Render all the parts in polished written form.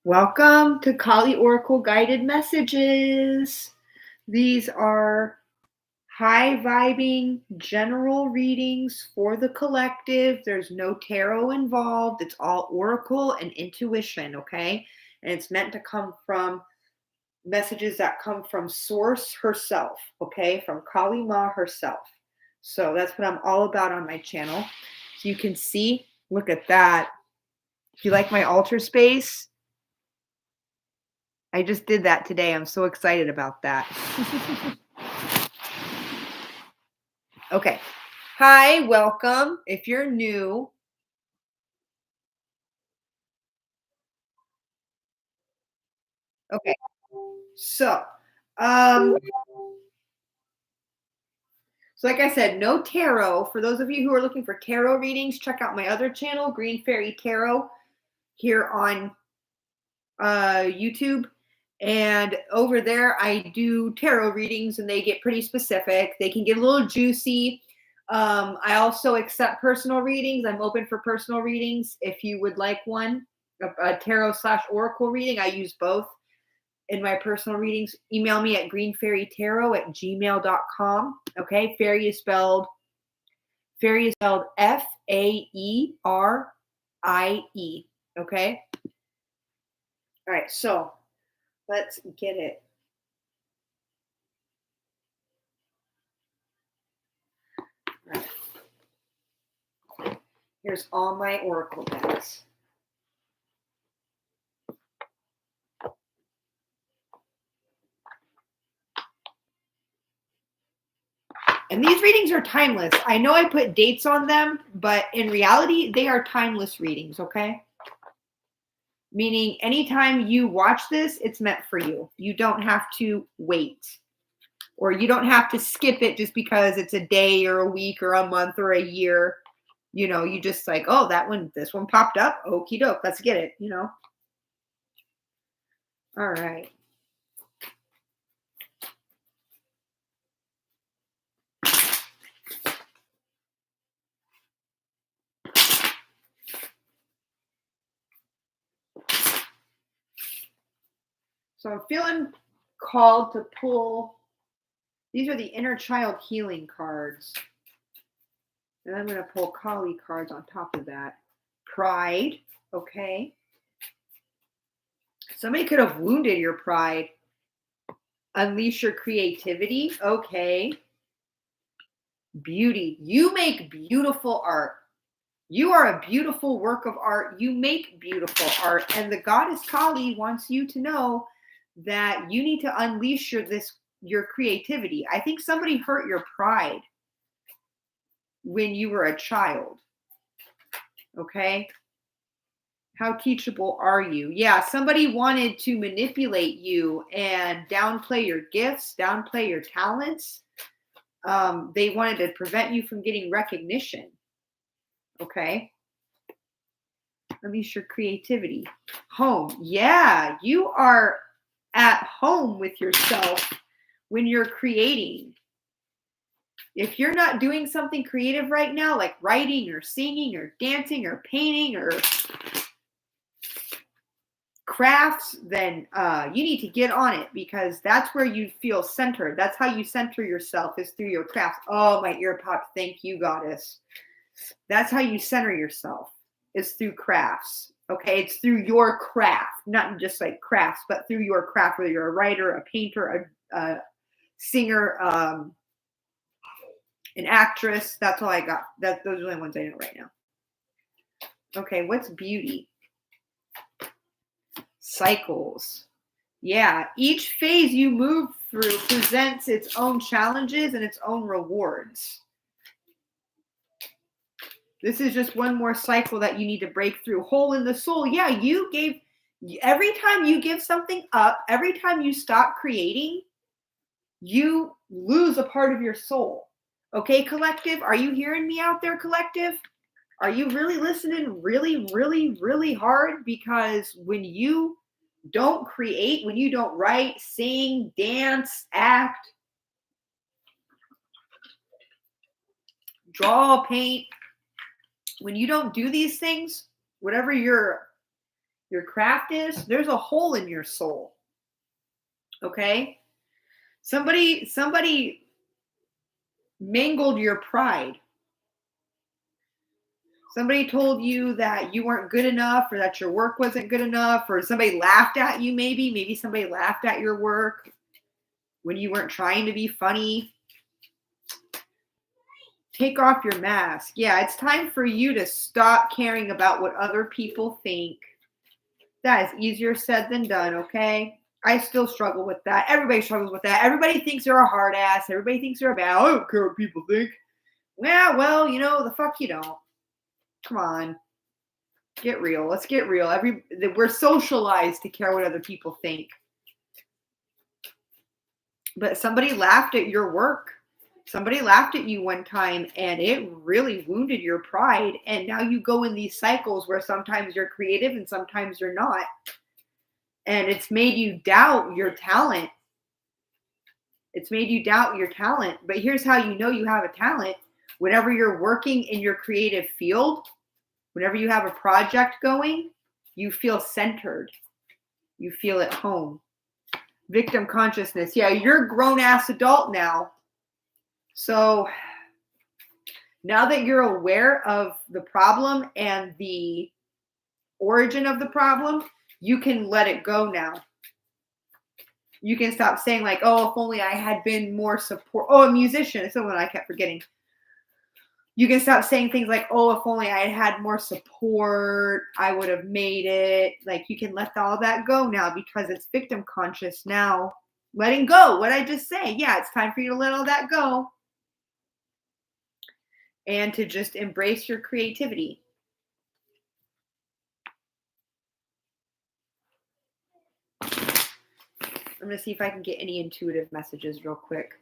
Welcome to Kali Oracle Guided Messages. These are high vibing general readings for the collective. There's no tarot involved. It's all oracle and intuition, okay? And it's meant to come from messages that come from Source herself, okay? From Kali Ma herself. So that's what I'm all about on my channel. So you can see, look at that. If you like my altar space, I just did that today. I'm so excited about that. Okay. Hi, welcome. If you're new, okay. So, um, so like I said, no tarot. For those of you who are looking for tarot readings, check out my other channel, Green Fairy Tarot, here on YouTube. And over there, I do tarot readings and they get pretty specific. They can get a little juicy. I also accept personal readings. I'm open for personal readings. If you would like one, a tarot / oracle reading, I use both in my personal readings. Email me at greenfairytarot@gmail.com. Okay. Fairy is spelled Faerie. Okay. All right. So let's get it. All right. Here's all my oracle decks. And these readings are timeless. I know I put dates on them, but in reality, they are timeless readings, okay? Meaning anytime you watch this, it's meant for you. You don't have to wait. Or you don't have to skip it just because it's a day or a week or a month or a year. You know, you just like, oh, this one popped up. Okie doke, let's get it, All right. So I'm feeling called to pull. These are the inner child healing cards. And I'm going to pull Kali cards on top of that. Pride. Okay. Somebody could have wounded your pride. Unleash your creativity. Okay. Beauty. You make beautiful art. You are a beautiful work of art. You make beautiful art. And the goddess Kali wants you to know that you need to unleash your creativity. I think somebody hurt your pride when you were a child. Okay. How teachable are you? Yeah, somebody wanted to manipulate you and downplay your gifts, downplay your talents. They wanted to prevent you from getting recognition. Okay. Unleash your creativity. Home. Yeah, you are at home with yourself when you're creating. If you're not doing something creative right now, like writing or singing or dancing or painting or crafts, then you need to get on it, because that's where you feel centered. That's how you center yourself, is through your crafts. Oh, my ear popped. Thank you, goddess. That's how you center yourself, is through crafts. Okay, it's through your craft, not just like crafts, but through your craft, whether you're a writer, a painter, a singer, an actress. That's all I got. Those are the only ones I know right now. Okay, what's beauty? Cycles. Yeah, each phase you move through presents its own challenges and its own rewards. This is just one more cycle that you need to break through. Hole in the soul. Yeah, every time you give something up, every time you stop creating, you lose a part of your soul. Okay, collective? Are you hearing me out there, collective? Are you really listening really, really, really hard? Because when you don't create, when you don't write, sing, dance, act, draw, paint, when you don't do these things, whatever your your craft is, there's a hole in your soul. Okay? Somebody mangled your pride. Somebody told you that you weren't good enough, or that your work wasn't good enough, or somebody laughed at you maybe somebody laughed at your work when you weren't trying to be funny. Take off your mask. Yeah, it's time for you to stop caring about what other people think. That is easier said than done, okay? I still struggle with that. Everybody struggles with that. Everybody thinks they're a hard ass. Everybody thinks they're a bad. I don't care what people think. Yeah, well, the fuck you don't. Come on. Get real. Let's get real. We're socialized to care what other people think. But somebody laughed at your work. Somebody laughed at you one time, and it really wounded your pride. And now you go in these cycles where sometimes you're creative and sometimes you're not. And it's made you doubt your talent. It's made you doubt your talent. But here's how you know you have a talent. Whenever you're working in your creative field, whenever you have a project going, you feel centered. You feel at home. Victim consciousness. Yeah, you're a grown-ass adult now. So now that you're aware of the problem and the origin of the problem, you can let it go now. You can stop saying like, oh, if only I had been more support. Oh, a musician. It's someone I kept forgetting. You can stop saying things like, oh, if only I had more support, I would have made it. Like, you can let all that go now because it's victim conscious now. Letting go. What I just say. Yeah, it's time for you to let all that go. And to just embrace your creativity. I'm going to see if I can get any intuitive messages real quick.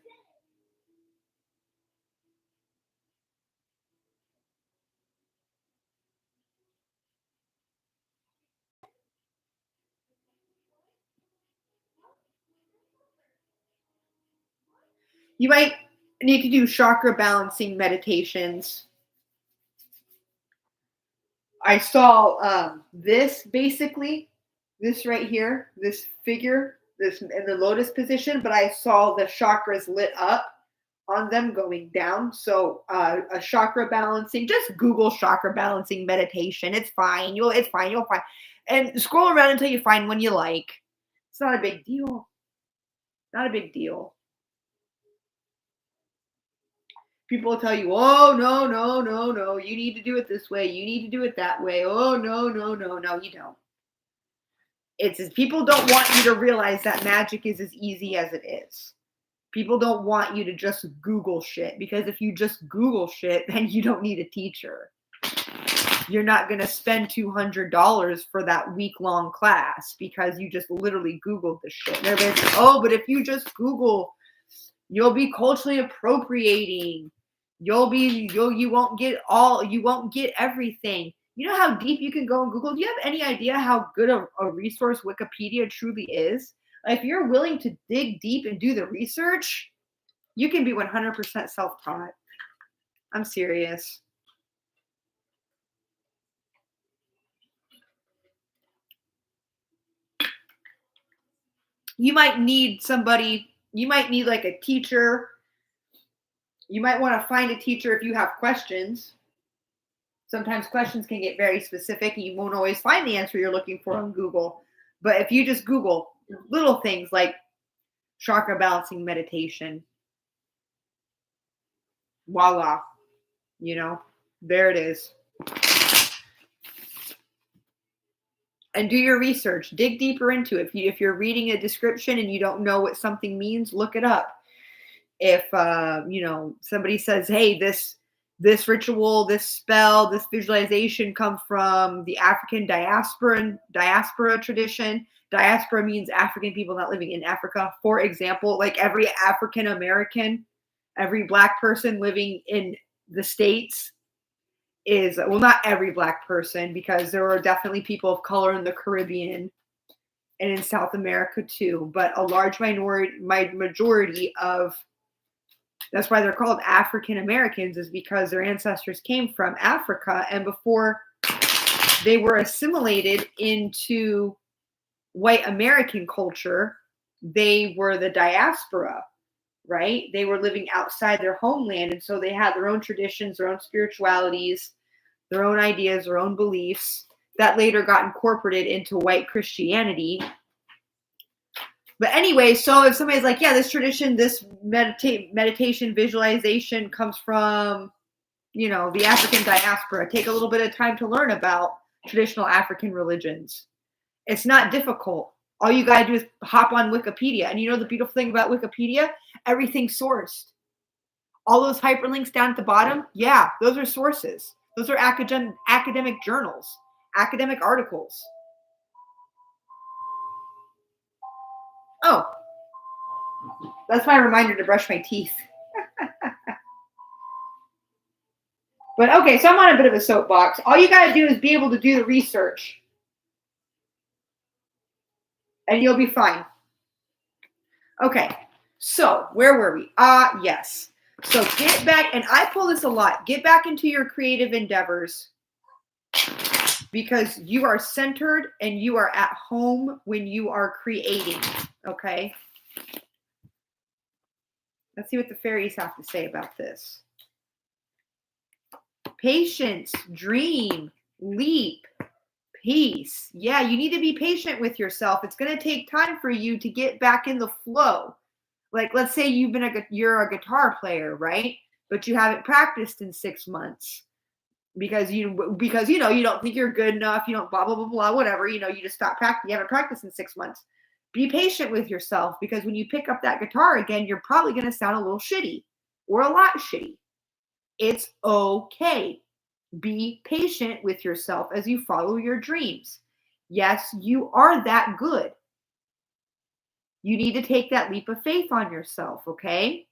You might need to do chakra balancing meditations. I saw this right here, this figure, this in the lotus position, but I saw the chakras lit up on them going down. So a chakra balancing, just Google chakra balancing meditation. It's fine. You'll find. And scroll around until you find one you like. It's not a big deal. Not a big deal. People will tell you, oh, no. You need to do it this way. You need to do it that way. Oh, no, you don't. It's people don't want you to realize that magic is as easy as it is. People don't want you to just Google shit, because if you just Google shit, then you don't need a teacher. You're not going to spend $200 for that week-long class because you just literally Googled the shit. And everybody's like, oh, but if you just Google, you'll be culturally appropriating. You won't get everything. You know how deep you can go in Google? Do you have any idea how good a resource Wikipedia truly is? If you're willing to dig deep and do the research, you can be 100% self-taught. I'm serious. You might need like a teacher. You might want to find a teacher if you have questions. Sometimes questions can get very specific and you won't always find the answer you're looking for on Google. But if you just Google little things like chakra balancing meditation, voila, there it is. And do your research. Dig deeper into it. If you're reading a description and you don't know what something means, look it up. If somebody says, hey, this ritual, this spell, this visualization come from the African diaspora tradition. Diaspora means African people not living in Africa. For example, like every African American, every Black person living in the States is, well, not every Black person, because there are definitely people of color in the Caribbean and in South America too, but a large majority of, that's why they're called African Americans, is because their ancestors came from Africa. And before they were assimilated into white American culture, they were the diaspora, right? They were living outside their homeland. And so they had their own traditions, their own spiritualities, their own ideas, their own beliefs that later got incorporated into white Christianity. But anyway, so if somebody's like, yeah, this tradition, this meditation, visualization comes from, you know, the African diaspora, take a little bit of time to learn about traditional African religions. It's not difficult. All you got to do is hop on Wikipedia. And you know the beautiful thing about Wikipedia? Everything's sourced. All those hyperlinks down at the bottom, yeah, those are sources. Those are academic journals, academic articles. Oh, that's my reminder to brush my teeth. But okay, so I'm on a bit of a soapbox. All you got to do is be able to do the research. And you'll be fine. Okay, so where were we? Yes. So get back, and I pull this a lot, get back into your creative endeavors because you are centered and you are at home when you are creating, okay? Let's see what the fairies have to say about this. Patience, dream, leap, peace. Yeah, you need to be patient with yourself. It's going to take time for you to get back in the flow. Like, let's say you're a guitar player, right? But you haven't practiced in 6 months because you know you don't think you're good enough. You don't blah blah blah blah whatever. You know, you just stop practicing. You haven't practiced in 6 months. Be patient with yourself because when you pick up that guitar again, you're probably going to sound a little shitty or a lot shitty. It's okay. Be patient with yourself as you follow your dreams. Yes, you are that good. You need to take that leap of faith on yourself, okay?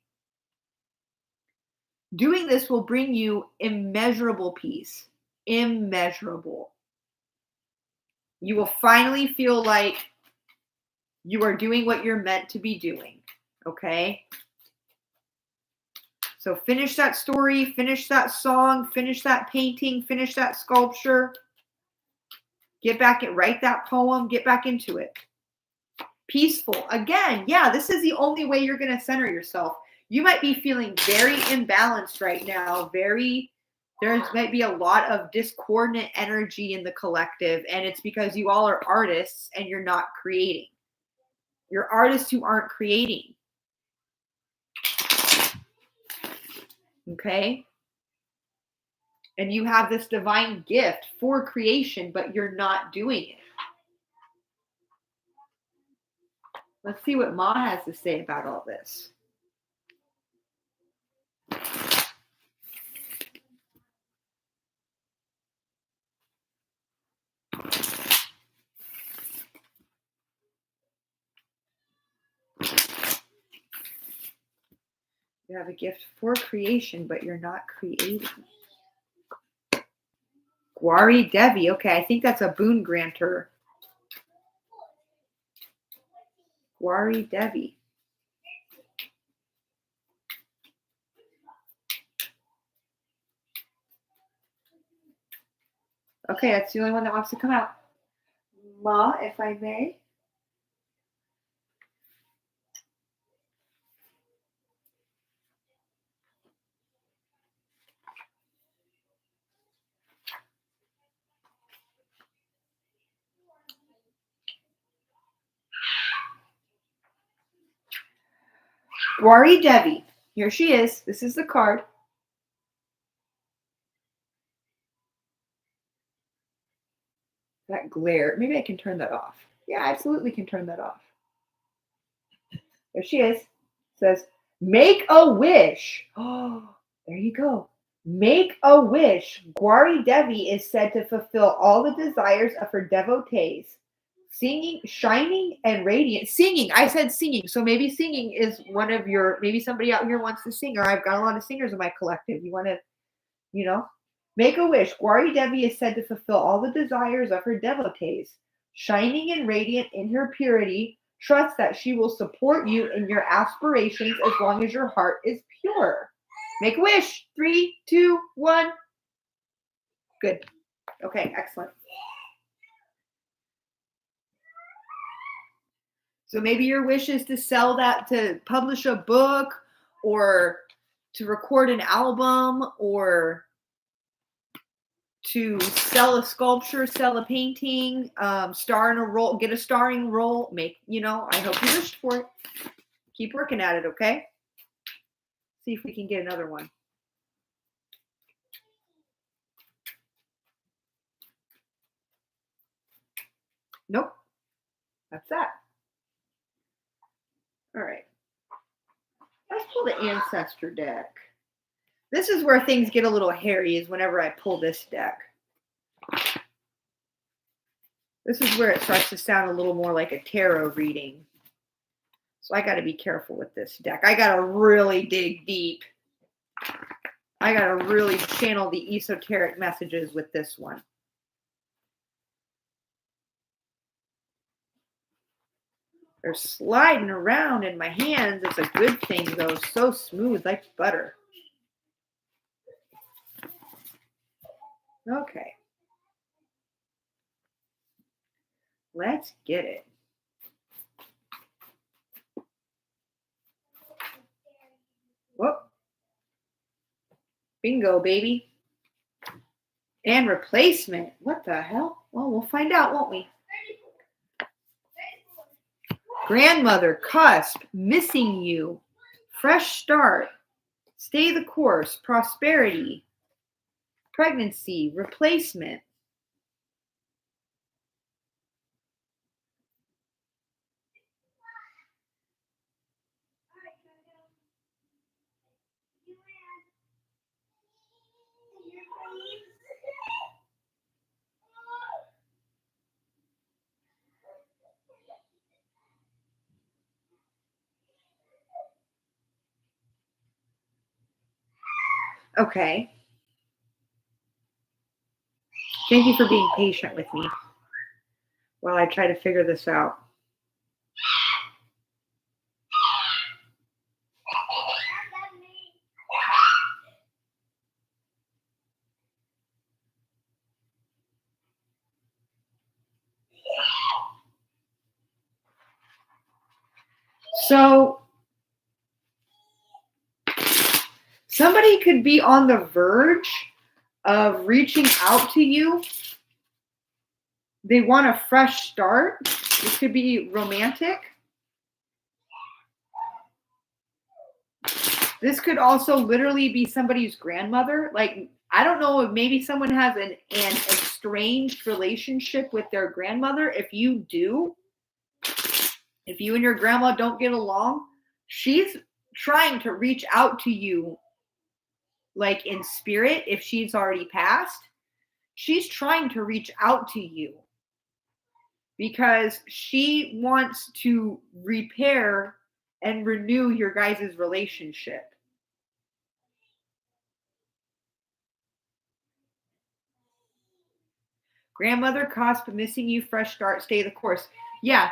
Doing this will bring you immeasurable peace. Immeasurable. You will finally feel like you are doing what you're meant to be doing, okay? So finish that story, finish that song, finish that painting, finish that sculpture. Get back and write that poem, get back into it. Peaceful. Again, yeah, this is the only way you're going to center yourself. You might be feeling very imbalanced right now. There might be a lot of discordant energy in the collective, and it's because you all are artists and you're not creating. You're artists who aren't creating. Okay? And you have this divine gift for creation, but you're not doing it. Let's see what Ma has to say about all this. You have a gift for creation, but you're not creating. Gwari Devi. Okay, I think that's a boon granter. Gwari Devi. Okay, that's the only one that wants to come out. Ma, if I may. Gwari Devi. Here she is. This is the card. That glare. Maybe I can turn that off. Yeah, I absolutely can turn that off. There she is. It says, make a wish. Oh, there you go. Make a wish. Gwari Devi is said to fulfill all the desires of her devotees. Singing, shining, and radiant. Singing. I said singing. So maybe singing is one of your, maybe somebody out here wants to sing, or I've got a lot of singers in my collective. You want to, make a wish. Gwari Devi is said to fulfill all the desires of her devotees. Shining and radiant in her purity, trust that she will support you in your aspirations as long as your heart is pure. Make a wish. 3, 2, 1. Good. Okay, excellent. So maybe your wish is to sell that, to publish a book, or to record an album, or to sell a sculpture, sell a painting, star in a role, get a starring role. I hope you wished for it. Keep working at it, okay? See if we can get another one. Nope. That's that. All right. Let's pull the Ancestor deck. This is where things get a little hairy, is whenever I pull this deck. This is where it starts to sound a little more like a tarot reading. So I got to be careful with this deck. I got to really dig deep. I got to really channel the esoteric messages with this one. They're sliding around in my hands. It's a good thing, though. So smooth, like butter. Okay. Let's get it. Whoop. Bingo, baby. And replacement. What the hell? Well, we'll find out, won't we? Grandmother, cusp, missing you, fresh start, stay the course, prosperity, pregnancy, replacement. Okay. Thank you for being patient with me while I try to figure this out. So somebody could be on the verge of reaching out to you. They want a fresh start. This could be romantic. This could also literally be somebody's grandmother. Like, I don't know if maybe someone has an estranged relationship with their grandmother. If you do, if you and your grandma don't get along, she's trying to reach out to you, like in spirit. If she's already passed, she's trying to reach out to you because she wants to repair and renew your guys' relationship. Grandmother, cusp, missing you, fresh start, stay the course. Yeah.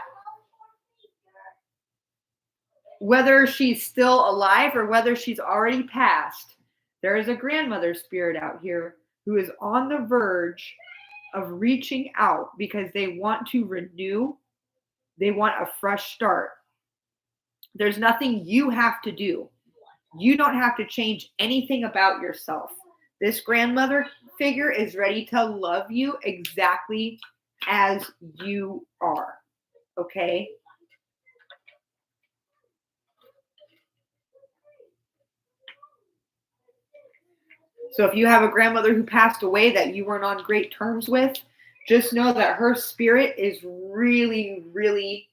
Whether she's still alive or whether she's already passed, there is a grandmother spirit out here who is on the verge of reaching out because they want to renew. They want a fresh start. There's nothing you have to do. You don't have to change anything about yourself. This grandmother figure is ready to love you exactly as you are. Okay? So if you have a grandmother who passed away that you weren't on great terms with, just know that her spirit is really, really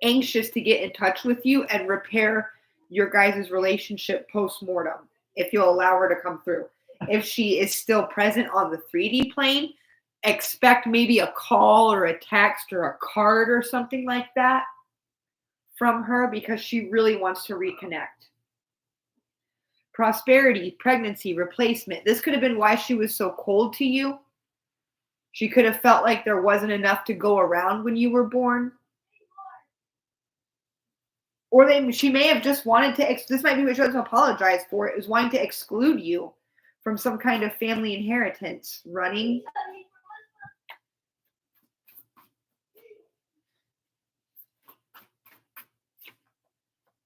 anxious to get in touch with you and repair your guys' relationship post-mortem, if you'll allow her to come through. If she is still present on the 3D plane, expect maybe a call or a text or a card or something like that from her because she really wants to reconnect. Prosperity, pregnancy, replacement. This could have been why she was so cold to you. She could have felt like there wasn't enough to go around when you were born. Or she may have just wanted to, this might be what she wants to apologize for, it was wanting to exclude you from some kind of family inheritance running.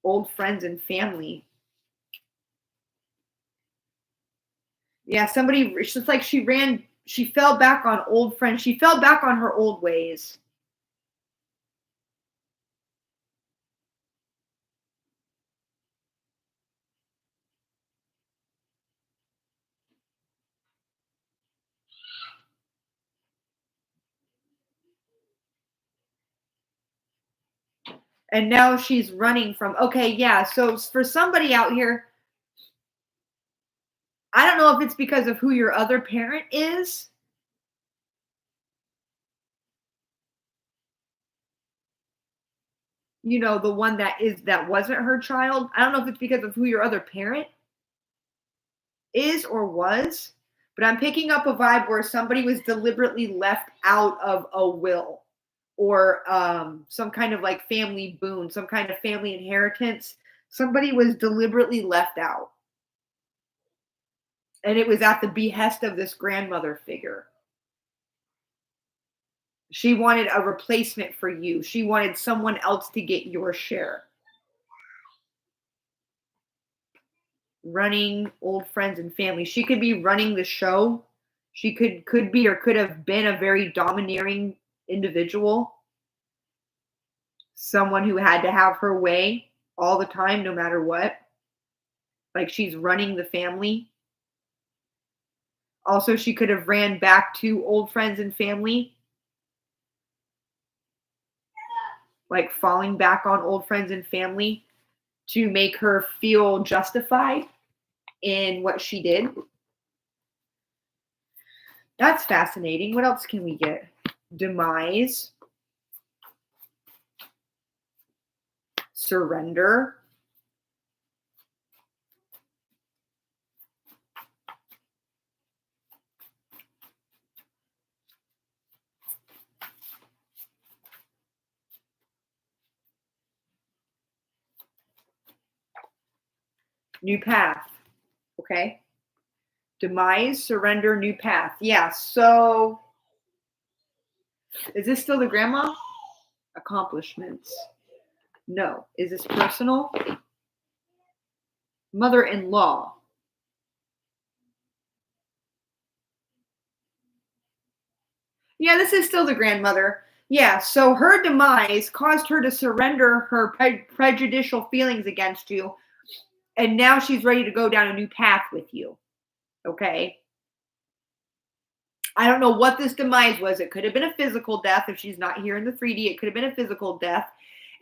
Old friends and family. Yeah, it's just like she fell back on old friends. She fell back on her old ways. And now she's running from, okay, yeah. So for somebody out here, I don't know if it's because of who your other parent is. You know, the one that wasn't her child. I don't know if it's because of who your other parent is or was, but I'm picking up a vibe where somebody was deliberately left out of a will or some kind of like family boon, some kind of family inheritance. Somebody was deliberately left out. And it was at the behest of this grandmother figure. She wanted a replacement for you. She wanted someone else to get your share. Running old friends and family. She could be running the show. She could be or could have been a very domineering individual. Someone who had to have her way all the time, no matter what. Like she's running the family. Also, she could have ran back to old friends and family. Like falling back on old friends and family to make her feel justified in what she did. That's fascinating. What else can we get? Demise. Surrender. New path. Okay. Demise, surrender, new path. Yeah. So is this still the grandma? Accomplishments. No. Is this personal? Mother-in-law. Yeah, this is still the grandmother. Yeah, so her demise caused her to surrender her prejudicial feelings against you. And now she's ready to go down a new path with you. Okay. I don't know what this demise was. It could have been a physical death if she's not here in the 3D. It could have been a physical death.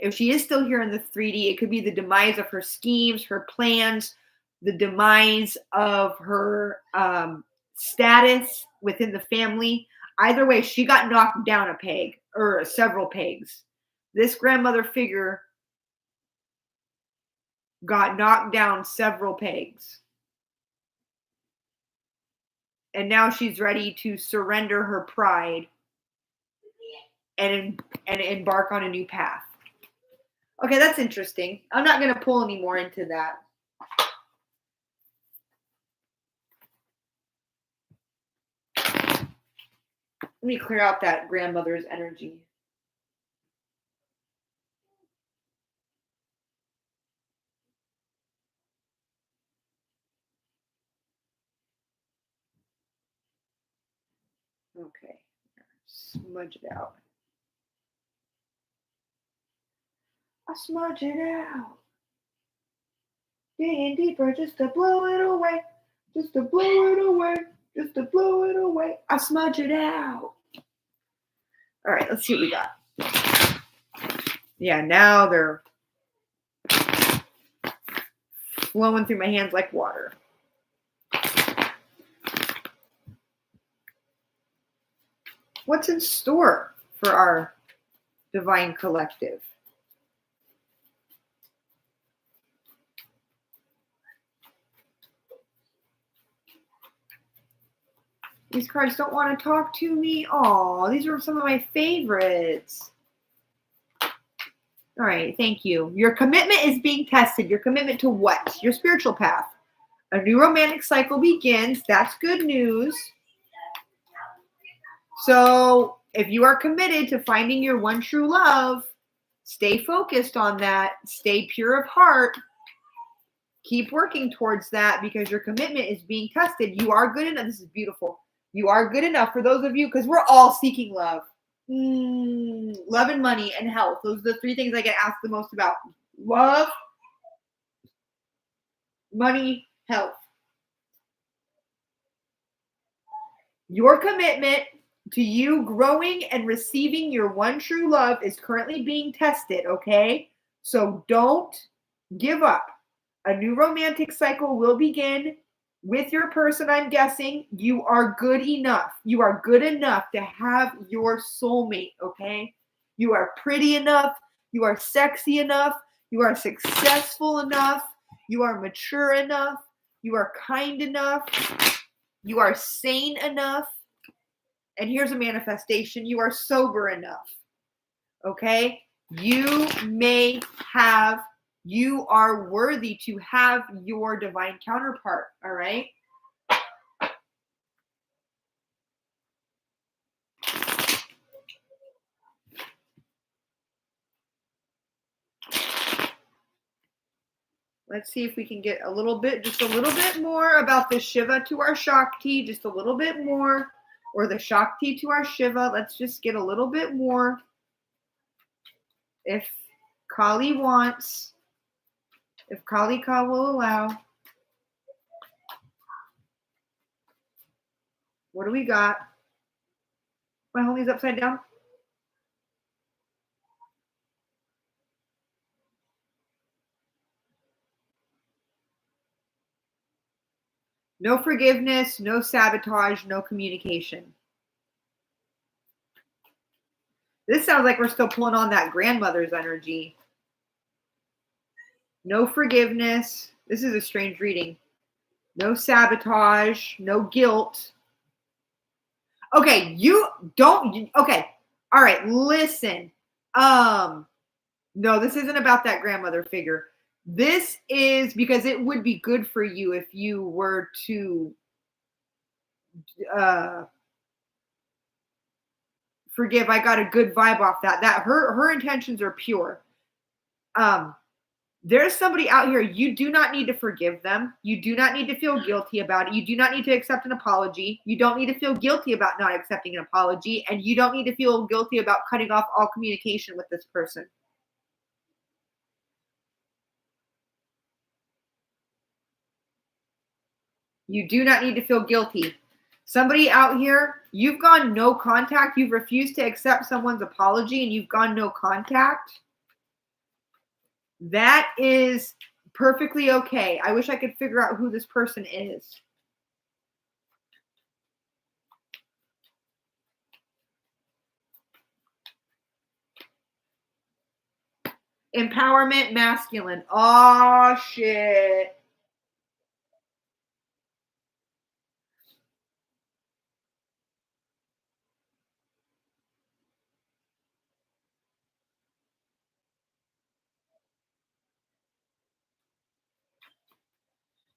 If she is still here in the 3D, it could be the demise of her schemes, her plans, the demise of her status within the family. Either way, she got knocked down a peg or several pegs. This grandmother figure got knocked down several pegs. And now she's ready to surrender her pride and embark on a new path. Okay, that's interesting. I'm not going to pull any more into that. Let me clear out that grandmother's energy. Okay, smudge it out. I smudge it out. Digging deeper just to blow it away. Just to blow it away. Just to blow it away. I smudge it out. All right, let's see what we got. Yeah, now they're flowing through my hands like water. What's in store for our divine collective? These cards don't want to talk to me. Oh, these are some of my favorites. All right, thank you. Your commitment is being tested. Your commitment to what? Your spiritual path. A new romantic cycle begins. That's good news. So if you are committed to finding your one true love, Stay focused on that. Stay pure of heart. Keep working towards that because your commitment is being tested. You are good enough. This is beautiful. You are good enough for those of you, because we're all seeking love. Love and money and health. Those are the three things I get asked the most about. Love, money, health. Your commitment to you growing and receiving your one true love is currently being tested, okay? So don't give up. A new romantic cycle will begin with your person, I'm guessing. You are good enough. You are good enough to have your soulmate, okay? You are pretty enough. You are sexy enough. You are successful enough. You are mature enough. You are kind enough. You are sane enough. And here's a manifestation. You are sober enough, okay? You are worthy to have your divine counterpart, all right? Let's see if we can get just a little bit more about the Shiva to our Shakti, just a little bit more, or the Shakti to our Shiva. Let's just get a little bit more. If Kali wants, if Kali Ka will allow. What do we got? My homie's upside down. No forgiveness, no sabotage, no communication. This sounds like we're still pulling on that grandmother's energy. No forgiveness. This is a strange reading. No sabotage, no guilt. Okay, okay. All right, listen. No, this isn't about that grandmother figure. This is because it would be good for you if you were to forgive. I got a good vibe off that. That her intentions are pure. There's somebody out here, you do not need to forgive them. You do not need to feel guilty about it. You do not need to accept an apology. You don't need to feel guilty about not accepting an apology. And you don't need to feel guilty about cutting off all communication with this person. You do not need to feel guilty. Somebody out here, you've gone no contact. You've refused to accept someone's apology and you've gone no contact. That is perfectly okay. I wish I could figure out who this person is. Empowerment masculine. Oh, shit.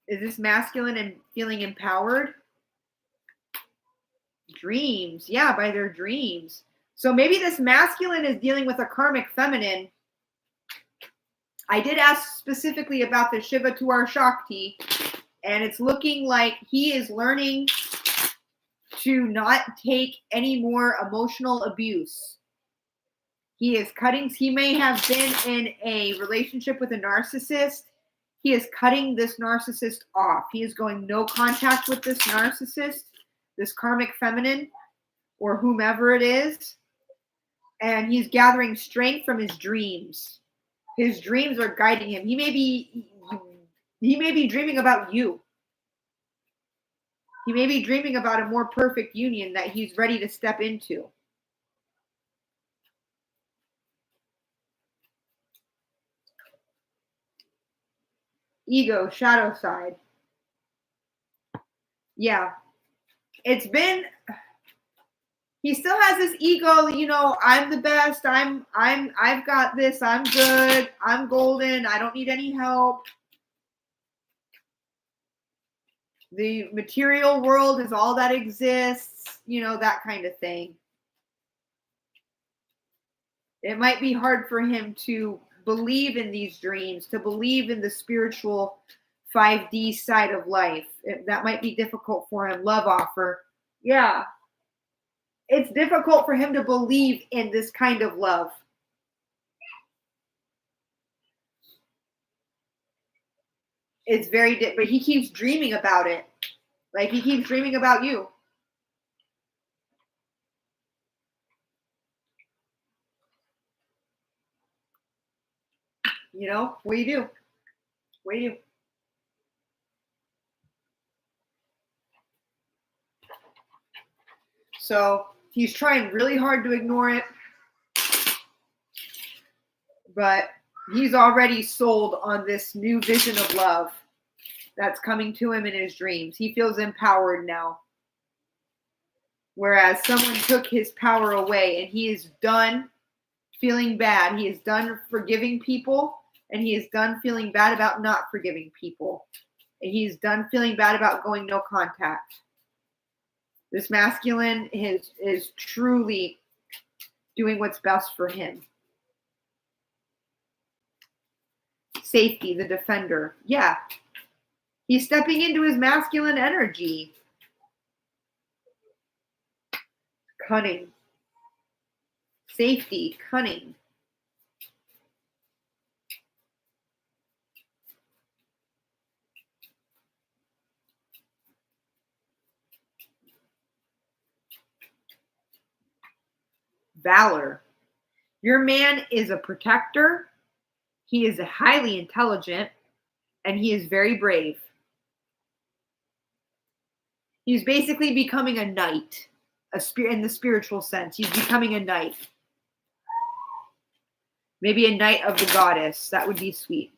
Is this masculine and feeling empowered? Dreams. Yeah, by their dreams. So maybe this masculine is dealing with a karmic feminine. I did ask specifically about the Shiva to our Shakti, and it's looking like he is learning to not take any more emotional abuse. He may have been in a relationship with a narcissist. He is cutting this narcissist off. He is going no contact with this narcissist, this karmic feminine, or whomever it is. And he's gathering strength from his dreams. His dreams are guiding him. He may be dreaming about you. He may be dreaming about a more perfect union that he's ready to step into. Ego, shadow side. Yeah. He still has this ego, I'm the best. I've got this. I'm good. I'm golden. I don't need any help. The material world is all that exists, that kind of thing. It might be hard for him to believe in these dreams, to believe in the spiritual 5D side of life. That might be difficult for him. Love offer. Yeah. It's difficult for him to believe in this kind of love. It's but he keeps dreaming about it. Like he keeps dreaming about you. You know, what do you do? What do you do? So he's trying really hard to ignore it, but he's already sold on this new vision of love that's coming to him in his dreams. He feels empowered now. Whereas someone took his power away, and he is done feeling bad. He is done forgiving people, and he is done feeling bad about not forgiving people. And he's done feeling bad about going no contact. This masculine is truly doing what's best for him. Safety, the defender. Yeah. He's stepping into his masculine energy. Cunning. Safety, cunning. Valor. Your man is a protector. He is highly intelligent, and he is very brave. He's basically becoming a knight, in the spiritual sense. He's becoming a knight. Maybe a knight of the goddess. That would be sweet.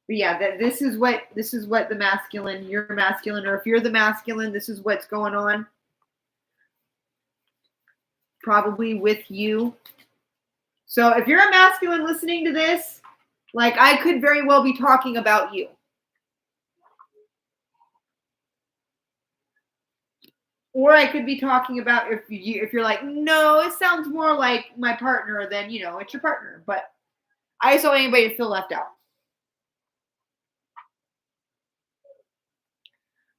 But yeah, this is what the masculine, you're masculine, or if you're the masculine, this is what's going on. Probably with you. So if you're a masculine listening to this, like I could very well be talking about you. Or I could be talking about if you're like, no, it sounds more like my partner than, it's your partner. But I just don't want anybody to feel left out.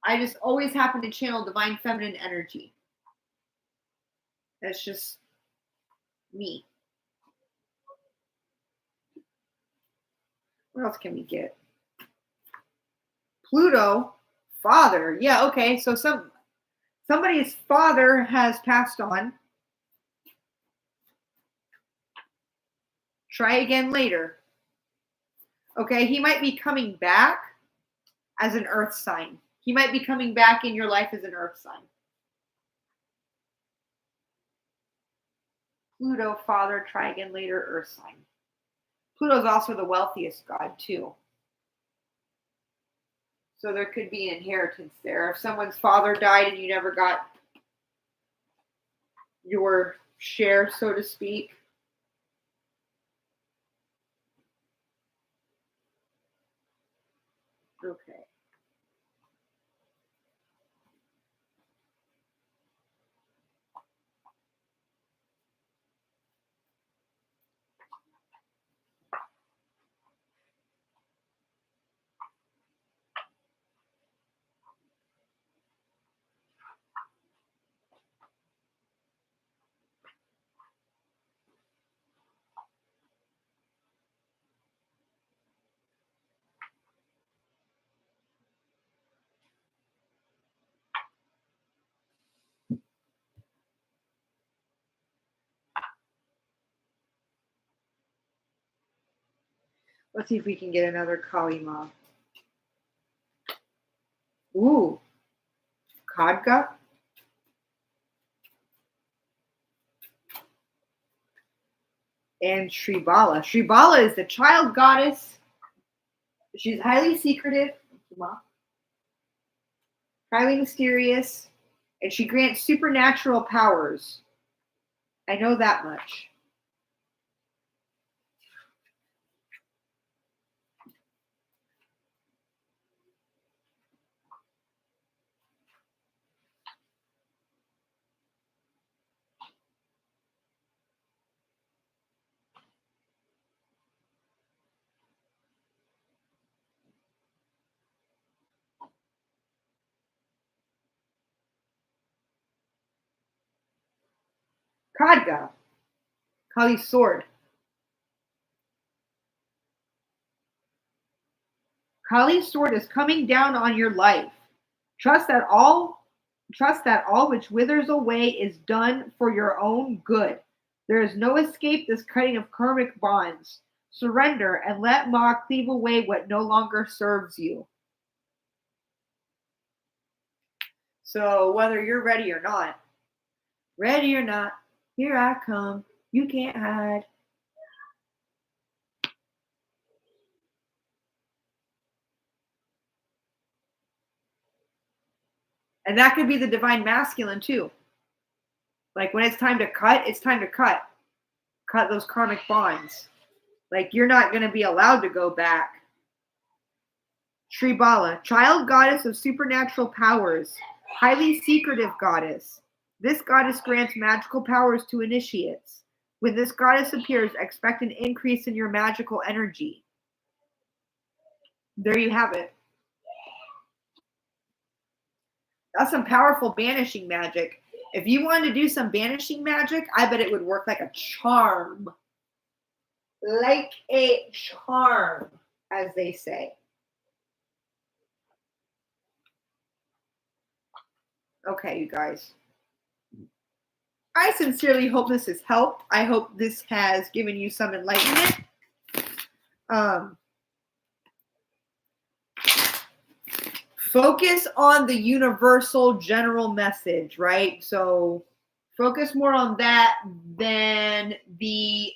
I just always happen to channel divine feminine energy. That's just me. What else can we get? Pluto, father. Yeah, okay. So somebody's father has passed on. Try again later. Okay, he might be coming back as an earth sign. He might be coming back in your life as an earth sign. Pluto, father, try again later, earth sign. Pluto's also the wealthiest god, too. So there could be inheritance there. If someone's father died and you never got your share, so to speak. Okay. Let's see if we can get another Kali Ma. Ooh. Khadga. And Sri Bala. Sri Bala is the child goddess. She's highly secretive, highly mysterious, and she grants supernatural powers. I know that much. Khadga, Kali's sword. Kali's sword is coming down on your life. Trust that all which withers away is done for your own good. There is no escape this cutting of karmic bonds. Surrender and let Ma cleave away what no longer serves you. So whether you're ready or not, here I come. You can't hide. And that could be the divine masculine too. Like when it's time to cut, it's time to cut. Cut those karmic bonds. Like you're not going to be allowed to go back. Sri Bala, child goddess of supernatural powers, highly secretive goddess. This goddess grants magical powers to initiates. When this goddess appears, expect an increase in your magical energy. There you have it. That's some powerful banishing magic. If you wanted to do some banishing magic, I bet it would work like a charm. Like a charm, as they say. Okay, you guys. I sincerely hope this has helped. I hope this has given you some enlightenment. Focus on the universal general message, right? So focus more on that than the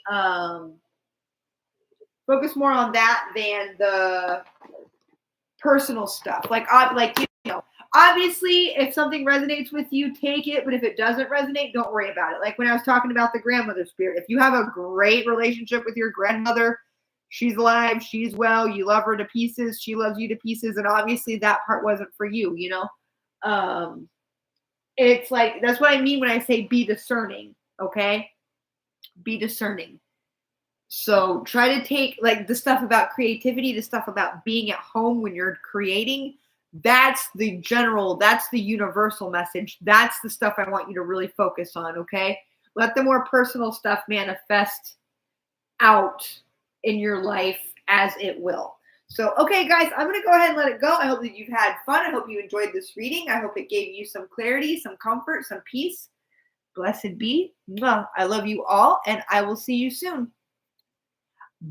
personal stuff. Like you know, obviously if something resonates with you, take it, but if it doesn't resonate, don't worry about it. Like when I was talking about the grandmother spirit, if you have a great relationship with your grandmother, she's alive, she's well, you love her to pieces, she loves you to pieces, and obviously that part wasn't for you, you know? It's like, that's what I mean when I say be discerning, okay? Be discerning. So try to take like the stuff about creativity, the stuff about being at home when you're creating, that's the universal message. That's the stuff I want you to really focus on, okay? Let the more personal stuff manifest out in your life as it will. So, okay, guys, I'm going to go ahead and let it go. I hope that you've had fun. I hope you enjoyed this reading. I hope it gave you some clarity, some comfort, some peace. Blessed be. I love you all, and I will see you soon.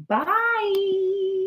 Bye.